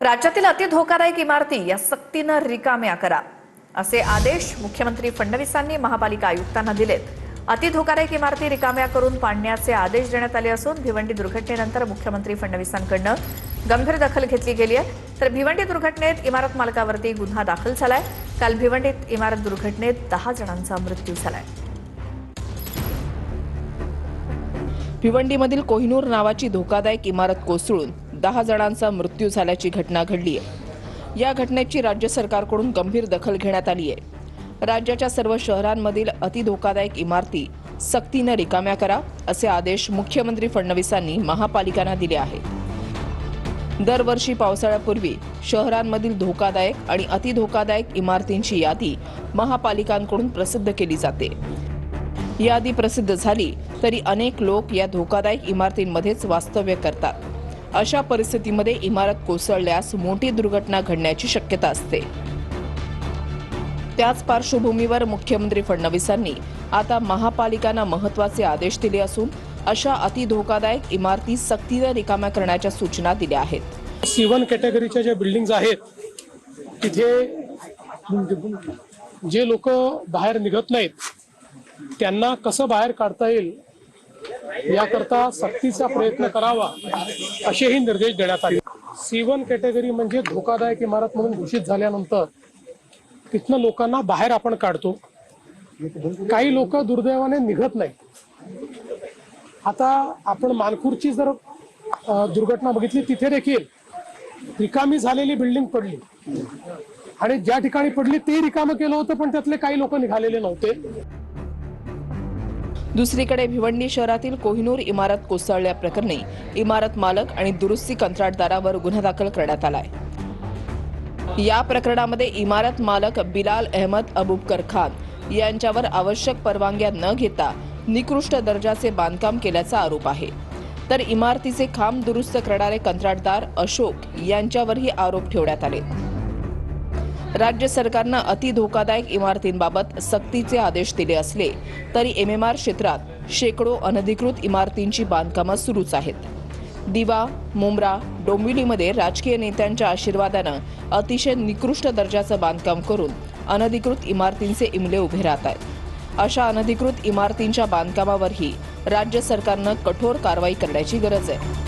राज्यातील अतिधोकादायक इमारती या सक्तीनं रिकाम्या करा असे आदेश मुख्यमंत्री फडणवीसांनी महापालिका आयुक्तांना दिलेत। अतिधोकादायक इमारती रिकाम्या करून पाडण्याचे आदेश देण्यात आले असून भिवंडी दुर्घटनेनंतर मुख्यमंत्री फडणवीसांकडून गंभीर दखल घेतली गेली आहे। तर भिवंडी दुर्घटनेत इमारत मालकावरती गुन्हा दाखल झालाय। काल भिवंडीत इमारत दुर्घटनेत 10 जणांचा मृत्यू झालाय। भिवंडीमधील कोहिनूर नावाची धोकादायक इमारत कोसळून 10 जणांचा मृत्यू झाल्याची घटना घडली आहे। या घटनेची राज्य सरकारकडून गंभीर दखल घेण्यात आली आहे। राज्याच्या सर्व शहरांमधील अतिधोकादायक इमारती सक्तीने रिकाम्या करा असे आदेश मुख्यमंत्री फडणवीसांनी महापालिकांना दिले आहेत। दरवर्षी पावसाळ्यापूर्वी शहरांमधील धोकादायक आणि अतिधोकादायक इमारतींची यादी महापालिकांकडून प्रसिद्ध केली जाते। यादी प्रसिद्ध झाली तरी अनेक लोक या धोकादायक इमारतींमध्येच वास्तव्य करतात। अशा परिस्थितीमध्ये इमारत कोसळल्यास मोठी दुर्घटना घडण्याची शक्यता असते। त्याच पार्श्वभूमीवर मुख्यमंत्री फडणवीसांनी आता महापालिकांना महत्त्वाचे आदेश दिले असून अशा अतिधोकादायक इमारती सक्तीने रिकाम्या करण्याच्या सूचना दिल्या आहेत। C1 कॅटेगरीच्या ज्या बिल्डिंग्स आहेत तिथे जे लोक बाहेर निघत नाहीत त्यांना कसं बाहेर काढता येईल याकरता सक्तीचा प्रयत्न करावा असेही निर्देश देण्यात आले। C1 कॅटेगरी म्हणजे धोकादायक इमारत म्हणून घोषित झाल्यानंतर तिथनं लोकांना बाहेर आपण काढतो। काही लोक दुर्दैवाने निघत नाहीत। आता आपण मानखुर्दची जर दुर्घटना बघितली तिथे देखील रिकामी झालेली बिल्डिंग पडली आणि ज्या ठिकाणी पडली ते रिकामं केलं होतं पण त्यातले काही लोक निघालेले नव्हते। दुसरीकडे भिवंडी शहरातील कोहिनूर इमारत कोसळल्याप्रकरणी इमारत मालक आणि दुरुस्ती कंत्राटदारावर गुन्हा दाखल करण्यात आलाय। या प्रकरणामध्ये इमारत मालक बिलाल अहमद अबूबकर खान यांच्यावर आवश्यक परवानग्या न घेता निकृष्ट दर्जाचे बांधकाम केल्याचा आरोप आहे। तर इमारतीचे खांब दुरुस्त करणारे कंत्राटदार अशोक यांच्यावरही आरोप ठेवण्यात आले। राज्य सरकारनं अतिधोकादायक इमारतींबाबत सक्तीचे आदेश दिले असले तरी MMR क्षेत्रात शेकडो अनधिकृत इमारतींची बांधकामं सुरूच आहेत। दिवा, मुंब्रा, डोंबिवलीमध्ये राजकीय नेत्यांच्या आशीर्वादानं अतिशय निकृष्ट दर्जाचं बांधकाम करून अनधिकृत इमारतींचे इमले उभे राहत आहेत। अशा अनधिकृत इमारतींच्या बांधकामावरही राज्य सरकारनं कठोर कारवाई करण्याची गरज आहे।